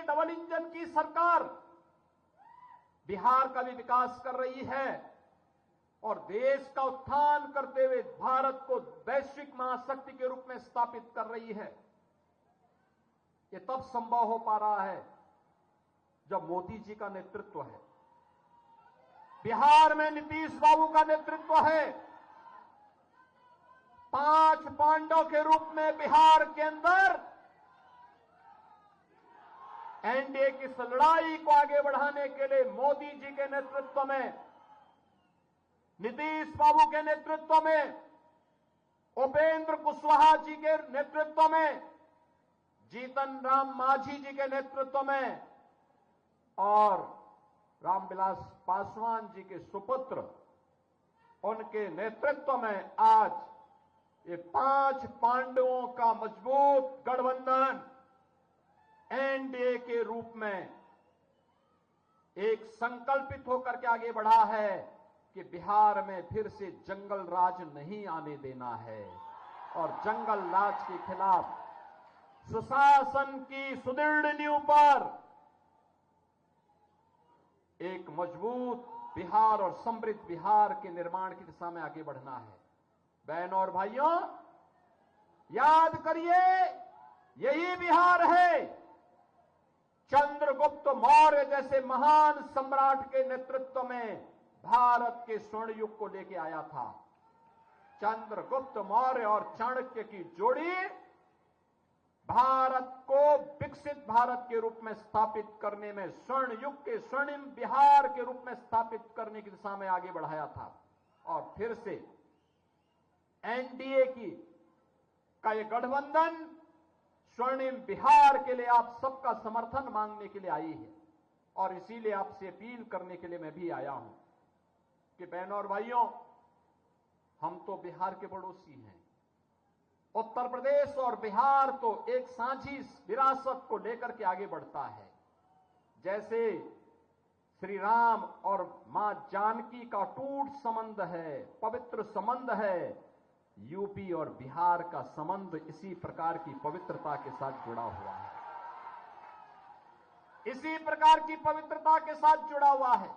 Double engine की सरकार बिहार का भी विकास कर रही है और देश का उत्थान करते हुए भारत को वैश्विक महाशक्ति के रूप में स्थापित कर रही है। ये तब संभव हो पा रहा है जब मोदी जी का नेतृत्व है, बिहार में नीतीश बाबू का नेतृत्व है। 5 पांडव के रूप में बिहार के अंदर एनडीए की इस लड़ाई को आगे बढ़ाने के लिए मोदी जी के नेतृत्व में, नीतीश बाबू के नेतृत्व में, उपेंद्र कुशवाहा जी के नेतृत्व में, जीतन राम मांझी जी के नेतृत्व में और रामविलास पासवान जी के सुपुत्र उनके नेतृत्व में आज ये 5 पांडवों का मजबूत गठबंधन एनडीए के रूप में एक संकल्पित होकर के आगे बढ़ा है कि बिहार में फिर से जंगल राज नहीं आने देना है और जंगल राज के खिलाफ सुशासन की सुदृढ़ नींव पर एक मजबूत बिहार और समृद्ध बिहार के निर्माण की दिशा में आगे बढ़ना है। बहनों और भाइयों, याद करिए, यही बिहार है चंद्रगुप्त मौर्य जैसे महान सम्राट के नेतृत्व में भारत के स्वर्ण युग को लेके आया था। चंद्रगुप्त मौर्य और चाणक्य की जोड़ी भारत को विकसित भारत के रूप में स्थापित करने में, स्वर्ण युग के स्वर्णिम बिहार के रूप में स्थापित करने की दिशा में आगे बढ़ाया था। और फिर से एनडीए का ये गठबंधन स्वर्णिम बिहार के लिए आप सबका समर्थन मांगने के लिए आई है और इसीलिए आपसे अपील करने के लिए मैं भी आया हूं कि बहनों और भाइयों, हम तो बिहार के पड़ोसी हैं। उत्तर प्रदेश और बिहार तो एक साझी विरासत को लेकर के आगे बढ़ता है। जैसे श्री राम और मां जानकी का अटूट संबंध है, पवित्र संबंध है, यूपी और बिहार का संबंध इसी प्रकार की पवित्रता के साथ जुड़ा हुआ है। इसी प्रकार की पवित्रता के साथ जुड़ा हुआ है।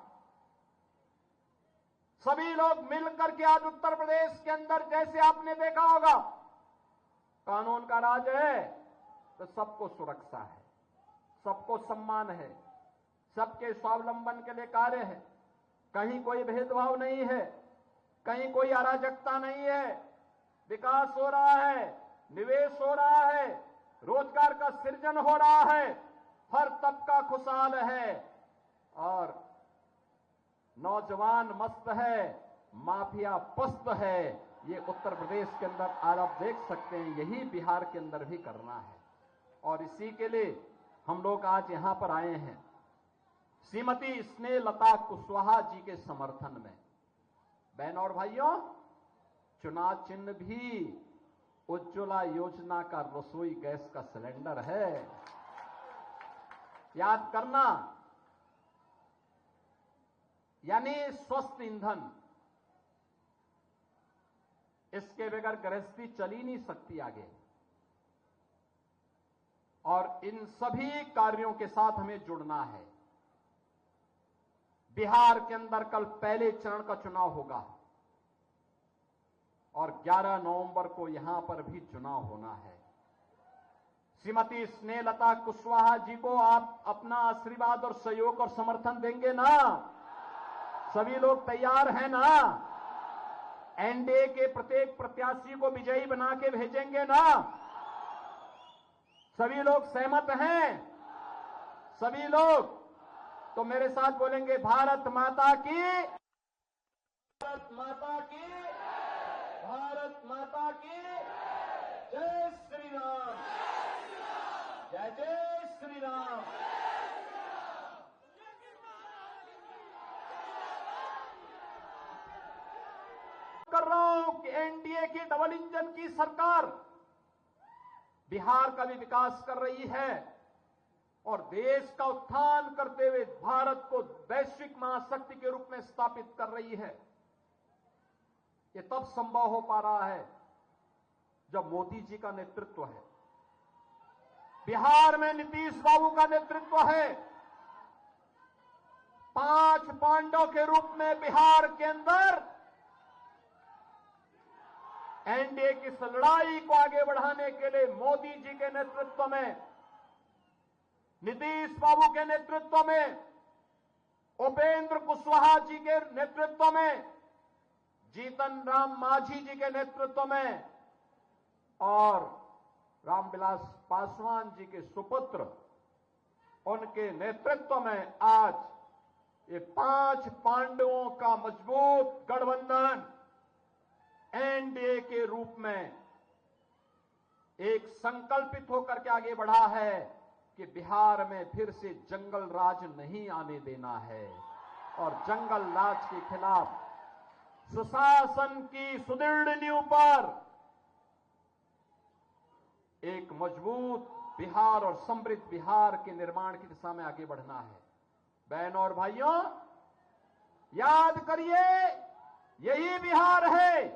सभी लोग मिलकर के आज उत्तर प्रदेश के अंदर, जैसे आपने देखा होगा, कानून का राज है तो सबको सुरक्षा है, सबको सम्मान है, सबके स्वावलंबन के लिए कार्य है, कहीं कोई भेदभाव नहीं है, कहीं कोई अराजकता नहीं है, विकास हो रहा है, निवेश हो रहा है, रोजगार का सृजन हो रहा है, हर तबका खुशहाल है और नौजवान मस्त है, माफिया पस्त है। ये उत्तर प्रदेश के अंदर आज आप देख सकते हैं, यही बिहार के अंदर भी करना है और इसी के लिए हम लोग आज यहां पर आए हैं श्रीमती स्नेहलता कुशवाहा जी के समर्थन में। बहनों और भाइयों, चुनाव चिन्ह भी उज्ज्वला योजना का रसोई गैस का सिलेंडर है, याद करना, यानी स्वस्थ ईंधन। इसके बगैर गृहस्थी चल ही नहीं सकती आगे और इन सभी कार्यों के साथ हमें जुड़ना है। बिहार के अंदर कल पहले चरण का चुनाव होगा और 11 नवंबर को यहां पर भी चुनाव होना है। श्रीमती स्नेहलता कुशवाहा जी को आप अपना आशीर्वाद और सहयोग और समर्थन देंगे ना? सभी लोग तैयार हैं ना? एनडीए के प्रत्येक प्रत्याशी को विजयी बना के भेजेंगे ना? सभी लोग सहमत हैं? सभी लोग तो मेरे साथ बोलेंगे, भारत माता की, भारत माता की, भारत माता की जय श्री राम, जय जय श्री राम। कर रहा हूं कि एनडीए की डबल इंजन की सरकार बिहार का भी विकास कर रही है और देश का उत्थान करते हुए भारत को वैश्विक महाशक्ति के रूप में स्थापित कर रही है। ये तब संभव हो पा रहा है जब मोदी जी का नेतृत्व है, बिहार में नीतीश बाबू का नेतृत्व है। 5 पांडवों के रूप में बिहार के अंदर एनडीए की इस लड़ाई को आगे बढ़ाने के लिए मोदी जी के नेतृत्व में, नीतीश बाबू के नेतृत्व में, उपेंद्र कुशवाहा जी के नेतृत्व में, जीतन राम मांझी जी के नेतृत्व में और रामविलास पासवान जी के सुपुत्र उनके नेतृत्व में आज ये 5 पांडवों का मजबूत गठबंधन एनडीए के रूप में एक संकल्पित होकर के आगे बढ़ा है कि बिहार में फिर से जंगल राज नहीं आने देना है और जंगल राज के खिलाफ सुशासन की सुदृढ़ नींव पर एक मजबूत बिहार और समृद्ध बिहार के निर्माण की दिशा में आगे बढ़ना है। बहनों और भाइयों, याद करिए, यही बिहार है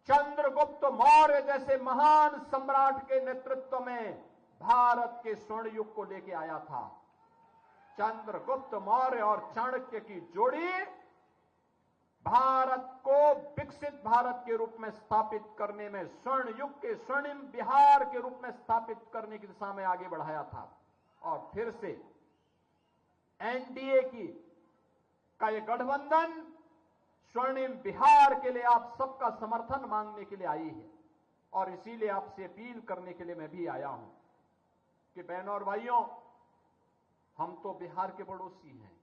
चंद्रगुप्त मौर्य जैसे महान सम्राट के नेतृत्व में भारत के स्वर्ण युग को लेके आया था। चंद्रगुप्त मौर्य और चाणक्य की जोड़ी भारत को विकसित भारत के रूप में स्थापित करने में, स्वर्ण युग के स्वर्णिम बिहार के रूप में स्थापित करने की दिशा में आगे बढ़ाया था। और फिर से एनडीए का ये गठबंधन स्वर्णिम बिहार के लिए आप सबका समर्थन मांगने के लिए आई है और इसीलिए आपसे अपील करने के लिए मैं भी आया हूं कि बहनों और भाइयों, हम तो बिहार के पड़ोसी हैं।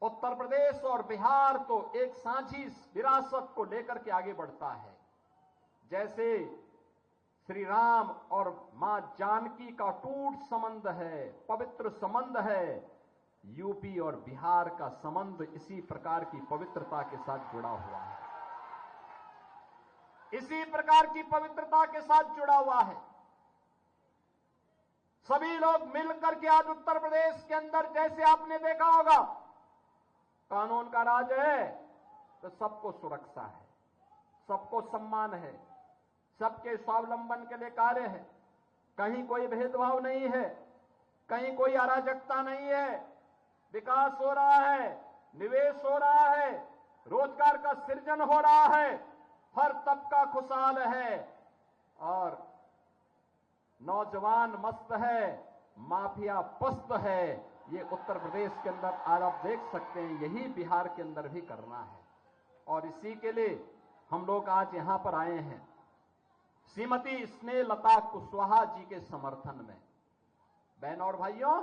उत्तर प्रदेश और बिहार तो एक साझी विरासत को लेकर के आगे बढ़ता है। जैसे श्री राम और मां जानकी का अटूट संबंध है, पवित्र संबंध है, यूपी और बिहार का संबंध इसी प्रकार की पवित्रता के साथ जुड़ा हुआ है। इसी प्रकार की पवित्रता के साथ जुड़ा हुआ है। सभी लोग मिलकर के आज उत्तर प्रदेश के अंदर, जैसे आपने देखा होगा, कानून का राज है तो सबको सुरक्षा है, सबको सम्मान है, सबके स्वावलंबन के लिए कार्य है, कहीं कोई भेदभाव नहीं है, कहीं कोई अराजकता नहीं है, विकास हो रहा है, निवेश हो रहा है, रोजगार का सृजन हो रहा है, हर तबका खुशहाल है और नौजवान मस्त है, माफिया पस्त है। ये उत्तर प्रदेश के अंदर आज आप देख सकते हैं, यही बिहार के अंदर भी करना है और इसी के लिए हम लोग आज यहां पर आए हैं श्रीमती स्नेहलता कुशवाहा जी के समर्थन में। बहनों और भाइयों,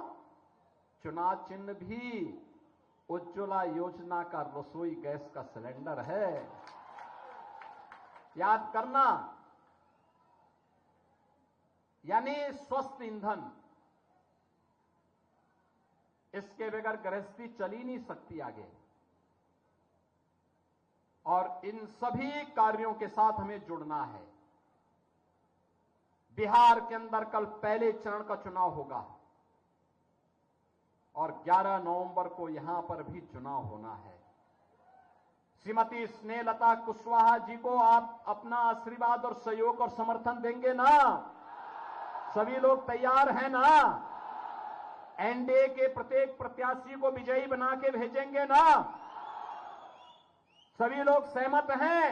चुनाव चिन्ह भी उज्ज्वला योजना का रसोई गैस का सिलेंडर है, याद करना, यानी स्वस्थ ईंधन। इसके बगैर गृहस्थी चल ही नहीं सकती आगे और इन सभी कार्यों के साथ हमें जुड़ना है। बिहार के अंदर कल पहले चरण का चुनाव होगा और 11 नवंबर को यहां पर भी चुनाव होना है। श्रीमती स्नेहलता कुशवाहा जी को आप अपना आशीर्वाद और सहयोग और समर्थन देंगे ना? सभी लोग तैयार हैं ना? एनडीए के प्रत्येक प्रत्याशी को विजयी बना के भेजेंगे ना? सभी लोग सहमत हैं?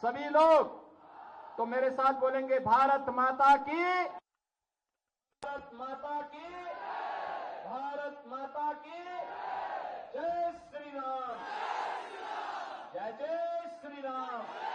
सभी लोग तो मेरे साथ बोलेंगे, भारत माता की, भारत माता की, भारत माता की जय श्री राम, जय जय श्री राम।